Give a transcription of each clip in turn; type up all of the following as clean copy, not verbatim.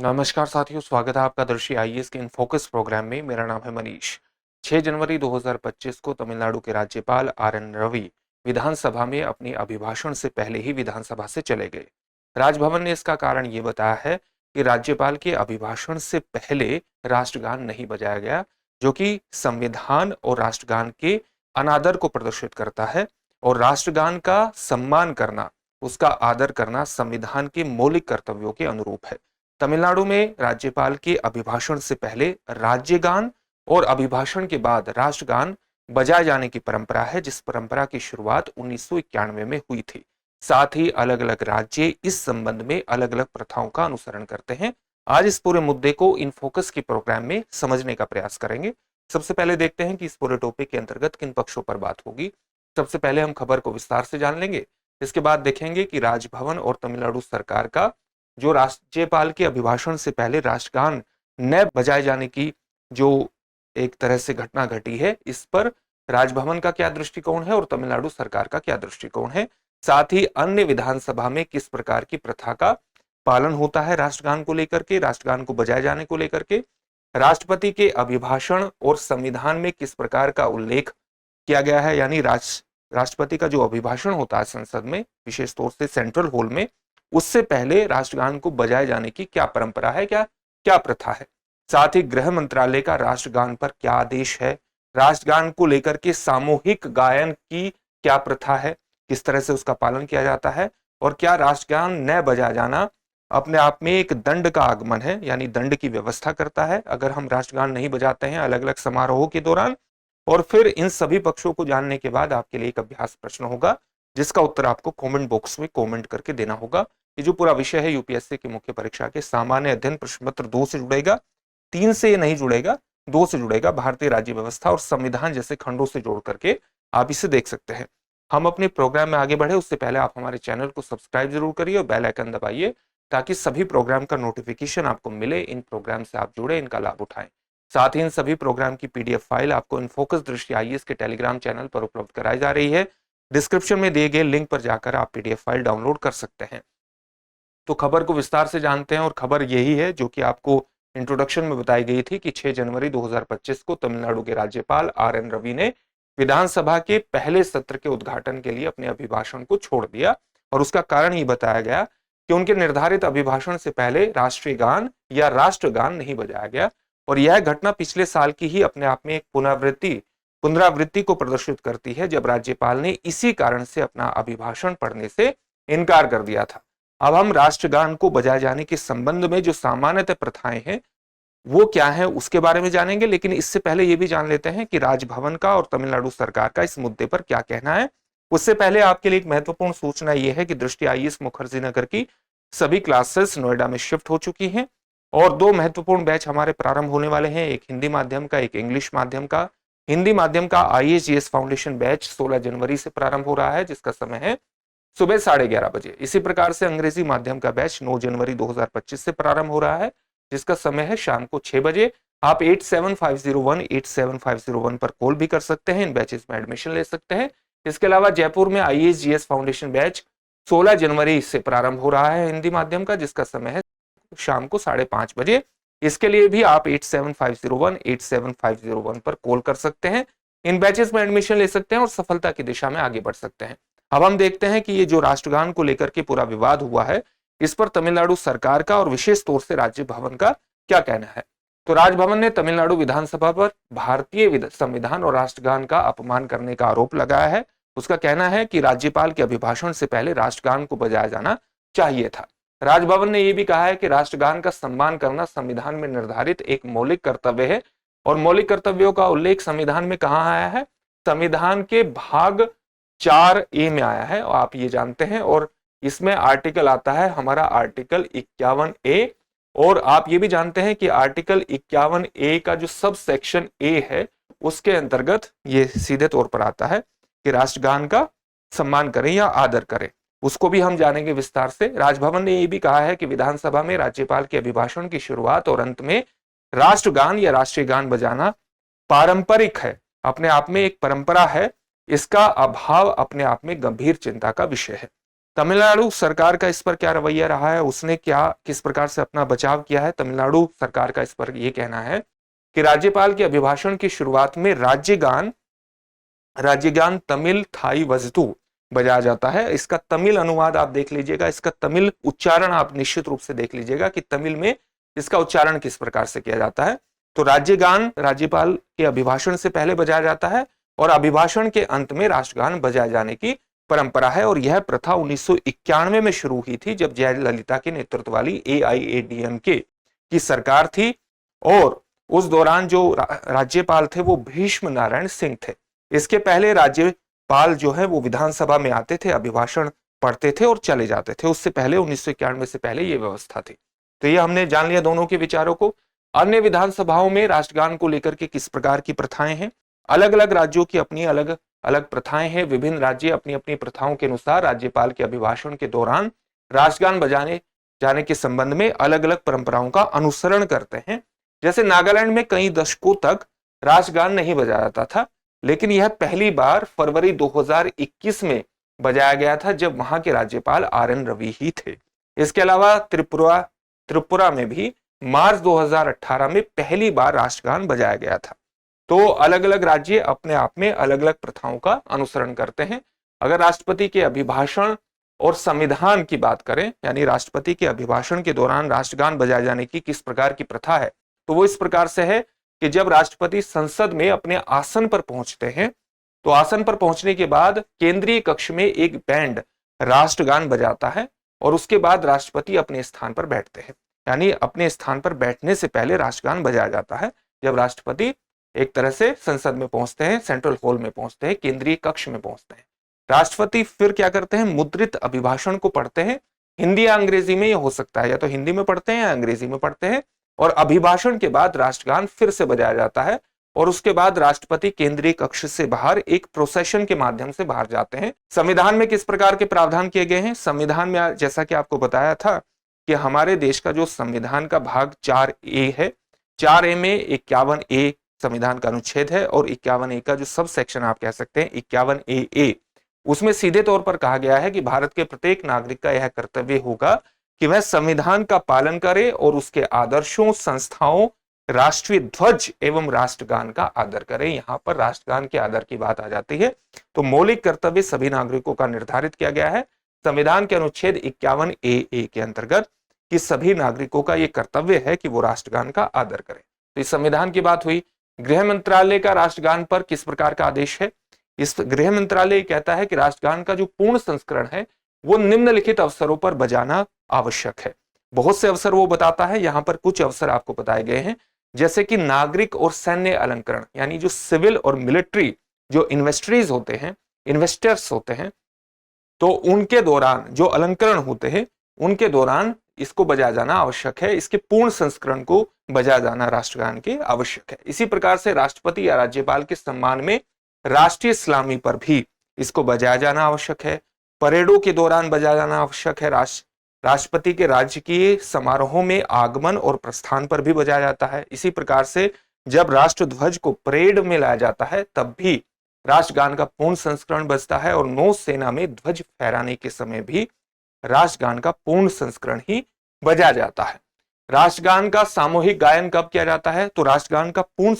नमस्कार साथियों, स्वागत है आपका दृष्टि आईएएस के इन फोकस प्रोग्राम में। मेरा नाम है मनीष। 6 जनवरी 2025 को तमिलनाडु के राज्यपाल आर.एन. रवि विधानसभा में अपने अभिभाषण से पहले ही विधानसभा से चले गए। राजभवन ने इसका कारण ये बताया है कि राज्यपाल के अभिभाषण से पहले राष्ट्रगान नहीं बजाया गया, जो कि संविधान और राष्ट्रगान के अनादर को प्रदर्शित करता है। और राष्ट्रगान का सम्मान करना, उसका आदर करना संविधान के मौलिक कर्तव्यों के अनुरूप है। तमिलनाडु में राज्यपाल के अभिभाषण से पहले राज्यगान और अभिभाषण के बाद राष्ट्रगान बजाए जाने की परंपरा है, जिस परंपरा की शुरुआत 1991 में हुई थी। साथ ही अलग अलग राज्य इस संबंध में अलग अलग प्रथाओं का अनुसरण करते हैं। आज इस पूरे मुद्दे को इन फोकस के प्रोग्राम में समझने का प्रयास करेंगे। सबसे पहले देखते हैं कि इस पूरे टॉपिक के अंतर्गत किन पक्षों पर बात होगी। सबसे पहले हम खबर को विस्तार से जान लेंगे। इसके बाद देखेंगे कि राजभवन और तमिलनाडु सरकार का जो राज्यपाल के अभिभाषण से पहले राष्ट्रगान न बजाए जाने की जो एक तरह से घटना घटी है, इस पर राजभवन का क्या दृष्टिकोण है और तमिलनाडु सरकार का क्या दृष्टिकोण है। साथ ही अन्य विधानसभा में किस प्रकार की प्रथा का पालन होता है राष्ट्रगान को लेकर के, राष्ट्रगान को बजाए जाने को लेकर के। राष्ट्रपति के अभिभाषण और संविधान में किस प्रकार का उल्लेख किया गया है, यानी राष्ट्रपति का जो अभिभाषण होता है संसद में, विशेष तौर से सेंट्रल हॉल में, उससे पहले राष्ट्रगान को बजाए जाने की क्या परंपरा है, क्या क्या प्रथा है। साथ ही गृह मंत्रालय का राष्ट्रगान पर क्या आदेश है, राष्ट्रगान को लेकर के सामूहिक गायन की क्या प्रथा है, किस तरह से उसका पालन किया जाता है, और क्या राष्ट्रगान न बजाया जाना अपने आप में एक दंड का आगमन है, यानी दंड की व्यवस्था करता है अगर हम राष्ट्रगान नहीं बजाते हैं अलग अलग समारोहों के दौरान। और फिर इन सभी पक्षों को जानने के बाद आपके लिए एक अभ्यास प्रश्न होगा, जिसका उत्तर आपको कमेंट बॉक्स में कमेंट करके देना होगा। ये जो पूरा विषय है यूपीएससी की मुख्य परीक्षा के सामान्य अध्ययन प्रश्न पत्र 2 से जुड़ेगा। 3 से ये नहीं जुड़ेगा, 2 से जुड़ेगा। भारतीय राज्य व्यवस्था और संविधान जैसे खंडों से जोड़ करके आप इसे देख सकते हैं। हम अपने प्रोग्राम में आगे बढ़े उससे पहले आप हमारे चैनल को सब्सक्राइब जरूर करिए और बेल आइकन दबाइए, ताकि सभी प्रोग्राम का नोटिफिकेशन आपको मिले। इन प्रोग्राम से आप जुड़े, इनका लाभ उठाएं। साथ ही इन सभी प्रोग्राम की पीडीएफ फाइल आपको इनफोकस दृष्टि आईएएस के टेलीग्राम चैनल पर उपलब्ध कराई जा रही है। डिस्क्रिप्शन में दिए गए लिंक पर जाकर आप पीडीएफ फाइल डाउनलोड कर सकते हैं। तो खबर को विस्तार से जानते हैं, और खबर यही है जो कि आपको इंट्रोडक्शन में बताई गई थी कि 6 जनवरी 2025 को तमिलनाडु के राज्यपाल आर.एन. रवि ने विधानसभा के पहले सत्र के उद्घाटन के लिए अपने अभिभाषण को छोड़ दिया। और उसका कारण ये बताया गया कि उनके निर्धारित अभिभाषण से पहले राष्ट्रीय गान या राष्ट्रगान नहीं बजाया गया। और यह घटना पिछले साल की ही अपने आप में एक पुनरावृत्ति को प्रदर्शित करती है, जब राज्यपाल ने इसी कारण से अपना अभिभाषण पढ़ने से इनकार कर दिया था। अब हम राष्ट्रगान को बजाए जाने के संबंध में जो सामान्यतः प्रथाएं हैं वो क्या है उसके बारे में जानेंगे, लेकिन इससे पहले ये भी जान लेते हैं कि राजभवन का और तमिलनाडु सरकार का इस मुद्दे पर क्या कहना है। उससे पहले आपके लिए एक महत्वपूर्ण सूचना यह है कि दृष्टि आईएएस मुखर्जी नगर की सभी क्लासेस नोएडा में शिफ्ट हो चुकी हैं, और 2 महत्वपूर्ण बैच हमारे प्रारंभ होने वाले हैं, एक हिंदी माध्यम का, एक इंग्लिश माध्यम का। हिंदी माध्यम का आईएएस फाउंडेशन बैच 16 जनवरी से प्रारंभ हो रहा है, जिसका समय है सुबह 11:30 बजे। इसी प्रकार से अंग्रेजी माध्यम का बैच 9 जनवरी 2025 से प्रारंभ हो रहा है, जिसका समय है शाम को 6 बजे। आप 8750187501 पर कॉल भी कर सकते हैं, इन बैचेस में एडमिशन ले सकते हैं। इसके अलावा जयपुर में आईएएस फाउंडेशन बैच 16 जनवरी से प्रारंभ हो रहा है हिंदी माध्यम का, जिसका समय है शाम को 5:30 बजे। इसके लिए भी आप 8750187501 पर कॉल कर सकते हैं, इन बैचेस में एडमिशन ले सकते हैं और सफलता की दिशा में आगे बढ़ सकते हैं। अब हम देखते हैं कि ये जो राष्ट्रगान को लेकर के पूरा विवाद हुआ है, इस पर तमिलनाडु सरकार का और विशेष तौर से राज्य भवन का क्या कहना है। तो राजभवन ने तमिलनाडु विधानसभा पर भारतीय संविधान और राष्ट्रगान का अपमान करने का आरोप लगाया है। उसका कहना है कि राज्यपाल के अभिभाषण से पहले राष्ट्रगान को बजाया जाना चाहिए था। राजभवन ने यह भी कहा है कि राष्ट्रगान का सम्मान करना संविधान में निर्धारित एक मौलिक कर्तव्य है, और मौलिक कर्तव्यों का उल्लेख संविधान में कहां आया है, संविधान के भाग 4A में आया है, और आप ये जानते हैं। और इसमें आर्टिकल आता है हमारा आर्टिकल 51A, और आप ये भी जानते हैं कि आर्टिकल 51A का जो सब सेक्शन A है उसके अंतर्गत ये सीधे तौर पर आता है कि राष्ट्रगान का सम्मान करें या आदर करें। उसको भी हम जानेंगे विस्तार से। राजभवन ने यह भी कहा है कि विधानसभा में राज्यपाल के अभिभाषण की शुरुआत और अंत में राष्ट्रगान या राष्ट्रीय गान बजाना पारंपरिक है, अपने आप में एक परंपरा है। इसका अभाव अपने आप में गंभीर चिंता का विषय है। तमिलनाडु सरकार का इस पर क्या रवैया रहा है, उसने क्या किस प्रकार से अपना बचाव किया है। तमिलनाडु सरकार का इस पर यह कहना है कि राज्यपाल के अभिभाषण की शुरुआत में राज्यगान तमिल थाई वजतु बजाया जाता है। इसका तमिल अनुवाद आप देख लीजिएगा, इसका तमिल उच्चारण आप निश्चित रूप से देख लीजिएगा कि तमिल में इसका उच्चारण किस प्रकार से किया जाता है। तो राज्यगान राज्यपाल के अभिभाषण से पहले बजाया जाता है और अभिभाषण के अंत में राष्ट्रगान बजाए जाने की परंपरा है। और यह प्रथा 1991 में शुरू हुई थी, जब जयललिता के नेतृत्व वाली AIADMK की सरकार थी और उस दौरान जो राज्यपाल थे वो भीष्म नारायण सिंह थे। इसके पहले राज्यपाल जो है वो विधानसभा में आते थे, अभिभाषण पढ़ते थे और चले जाते थे। उससे पहले 1991 से पहले ये व्यवस्था थी। तो ये हमने जान लिया दोनों के विचारों को। अन्य विधानसभाओं में राष्ट्रगान को लेकर के किस प्रकार की प्रथाएं हैं, अलग अलग राज्यों की अपनी अलग अलग प्रथाएं हैं। विभिन्न राज्य अपनी अपनी प्रथाओं के अनुसार राज्यपाल के अभिभाषण के दौरान राष्ट्रगान बजाने जाने के संबंध में अलग अलग परंपराओं का अनुसरण करते हैं। जैसे नागालैंड में कई दशकों तक राष्ट्रगान नहीं बजाया जाता था, लेकिन यह पहली बार फरवरी 2021 में बजाया गया था, जब वहां के राज्यपाल RN रवि ही थे। इसके अलावा त्रिपुरा में भी मार्च 2018 में पहली बार राष्ट्रगान बजाया गया था। तो अलग अलग राज्य अपने आप में अलग अलग प्रथाओं का अनुसरण करते हैं। अगर राष्ट्रपति के अभिभाषण और संविधान की बात करें, यानी राष्ट्रपति के अभिभाषण के दौरान राष्ट्रगान बजाए जाने की किस प्रकार की प्रथा है, तो वो इस प्रकार से है कि जब राष्ट्रपति संसद में अपने आसन पर पहुंचते हैं, तो आसन पर पहुंचने के बाद केंद्रीय कक्ष में एक बैंड राष्ट्रगान बजाता है और उसके बाद राष्ट्रपति अपने स्थान पर बैठते हैं। यानी अपने स्थान पर बैठने से पहले राष्ट्रगान बजाया जाता है जब राष्ट्रपति एक तरह से संसद में पहुंचते हैं, सेंट्रल हॉल में पहुंचते हैं, केंद्रीय कक्ष में पहुंचते हैं। राष्ट्रपति फिर क्या करते हैं, मुद्रित अभिभाषण को पढ़ते हैं। हिंदी या अंग्रेजी में, यह हो सकता है या तो हिंदी में पढ़ते हैं या अंग्रेजी में पढ़ते हैं। और अभिभाषण के बाद राष्ट्रगान फिर से बजाया जाता है और उसके बाद राष्ट्रपति केंद्रीय कक्ष से बाहर एक प्रोसेशन के माध्यम से बाहर जाते हैं। संविधान में किस प्रकार के प्रावधान किए गए हैं, संविधान में जैसा कि आपको बताया था कि हमारे देश का जो संविधान का भाग 4A है, 4A में 51A संविधान का अनुच्छेद है और 51A का जो सब सेक्शन आप कह सकते हैं 51AA, उसमें सीधे तौर पर कहा गया है कि भारत के प्रत्येक नागरिक का यह कर्तव्य होगा कि वह संविधान का पालन करे और उसके आदर्शों, संस्थाओं, राष्ट्रीय ध्वज एवं राष्ट्रगान का आदर करे। यहां पर राष्ट्रगान के आदर की बात आ जाती है। तो मौलिक कर्तव्य सभी नागरिकों का निर्धारित किया गया है संविधान के अनुच्छेद 51AA के अंतर्गत कि सभी नागरिकों का यह कर्तव्य है कि वो राष्ट्रगान का आदर करें। तो इस संविधान की बात हुई। गृह मंत्रालय का राष्ट्रगान पर किस प्रकार का आदेश है, इस गृह मंत्रालय कहता है कि राष्ट्रगान का जो पूर्ण संस्करण है वो निम्नलिखित अवसरों पर बजाना आवश्यक है। बहुत से अवसर वो बताता है, यहां पर कुछ अवसर आपको बताए गए हैं, जैसे कि नागरिक और सैन्य अलंकरण, यानी जो सिविल और मिलिट्री जो इन्वेस्टर्स होते हैं, तो उनके दौरान जो अलंकरण होते हैं उनके दौरान इसको बजाया जाना आवश्यक है। इसके पूर्ण संस्करण को बजाया जाना राष्ट्रगान के आवश्यक है। इसी प्रकार से राष्ट्रपति या राज्यपाल के सम्मान में राष्ट्रीय सलामी पर भी इसको बजाया जाना आवश्यक है। परेडों के दौरान बजाया जाना आवश्यक है। राष्ट्रपति के राजकीय समारोहों में आगमन और प्रस्थान पर भी बजाया जाता है। इसी प्रकार से जब राष्ट्र ध्वज को परेड में लाया जाता है तब भी राष्ट्रगान का पूर्ण संस्करण बजता है और नौसेना में ध्वज फहराने के समय भी राष्ट्रगान का पूर्ण संस्करण ही बजाया जाता है। राष्ट्रगान का सामूहिक गायन कब किया जाता है, तो राष्ट्रगान का पूर्ण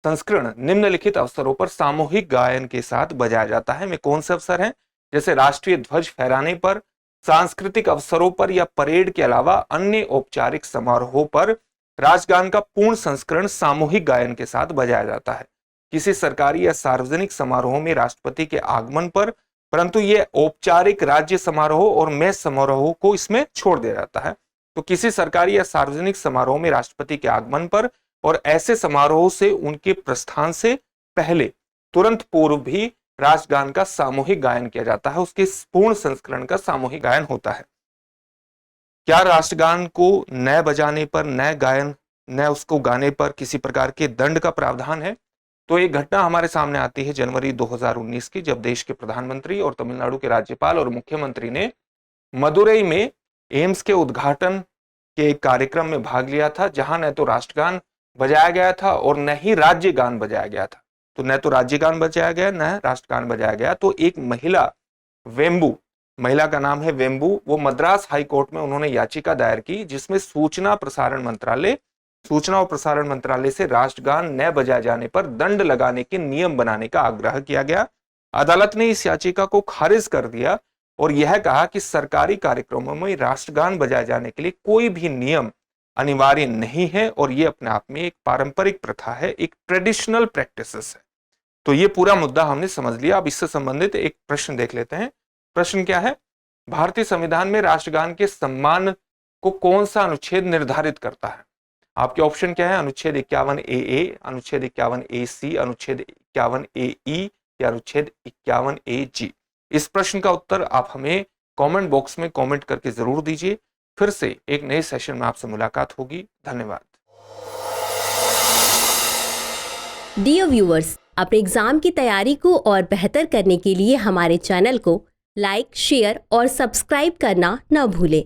संस्करण निम्नलिखित अवसरों पर सामूहिक गायन के साथ बजाया जाता है। में कौन से अवसर हैं, जैसे राष्ट्रीय ध्वज फहराने पर, सांस्कृतिक अवसरों पर या परेड के अलावा अन्य औपचारिक समारोहों पर राष्ट्रगान का पूर्ण संस्करण सामूहिक गायन के साथ बजाया जाता है। किसी सरकारी या सार्वजनिक समारोह में राष्ट्रपति के आगमन पर, परंतु यह औपचारिक राज्य समारोह और मैच समारोह को इसमें छोड़ दिया जाता है। तो किसी सरकारी या सार्वजनिक समारोह में राष्ट्रपति के आगमन पर और ऐसे समारोह से उनके प्रस्थान से पहले तुरंत पूर्व भी राष्ट्रगान का सामूहिक गायन किया जाता है। उसके पूर्ण संस्करण का सामूहिक गायन होता है। क्या राष्ट्रगान को न बजाने पर, न उसको गाने पर किसी प्रकार के दंड का प्रावधान है? तो एक घटना हमारे सामने आती है जनवरी 2019 की, जब देश के प्रधानमंत्री और तमिलनाडु के राज्यपाल और मुख्यमंत्री ने मदुरई में एम्स के उद्घाटन के एक कार्यक्रम में भाग लिया था, जहां न तो राष्ट्रगान बजाया गया था और न ही राज्य गान बजाया गया था। तो न तो राज्य गान बजाया गया, न राष्ट्रगान बजाया गया। तो एक महिला वेम्बू महिला का नाम है वेम्बू। वो मद्रास हाई कोर्ट में उन्होंने याचिका दायर की जिसमें सूचना और प्रसारण मंत्रालय से राष्ट्रगान न बजाए जाने पर दंड लगाने के नियम बनाने का आग्रह किया गया। अदालत ने इस याचिका को खारिज कर दिया और यह कहा कि सरकारी कार्यक्रमों में राष्ट्रगान बजाए जाने के लिए कोई भी नियम अनिवार्य नहीं है और यह अपने आप में एक पारंपरिक प्रथा है, एक ट्रेडिशनल प्रैक्टिसेस है। तो ये पूरा मुद्दा हमने समझ लिया। अब इससे संबंधित एक प्रश्न देख लेते हैं। प्रश्न क्या है? भारतीय संविधान में राष्ट्रगान के सम्मान को कौन सा अनुच्छेद निर्धारित करता है? आपके ऑप्शन क्या है? अनुच्छेद 51A, अनुच्छेद 51AC, अनुच्छेद 51AE या अनुच्छेद 51AG। इस प्रश्न का उत्तर आप हमें कमेंट बॉक्स में कमेंट करके जरूर दीजिए। फिर से एक नए सेशन में आपसे मुलाकात होगी। धन्यवाद। डियर व्यूअर्स, अपने एग्जाम की तैयारी को और बेहतर करने के लिए हमारे चैनल को लाइक, शेयर और सब्सक्राइब करना न भूलें।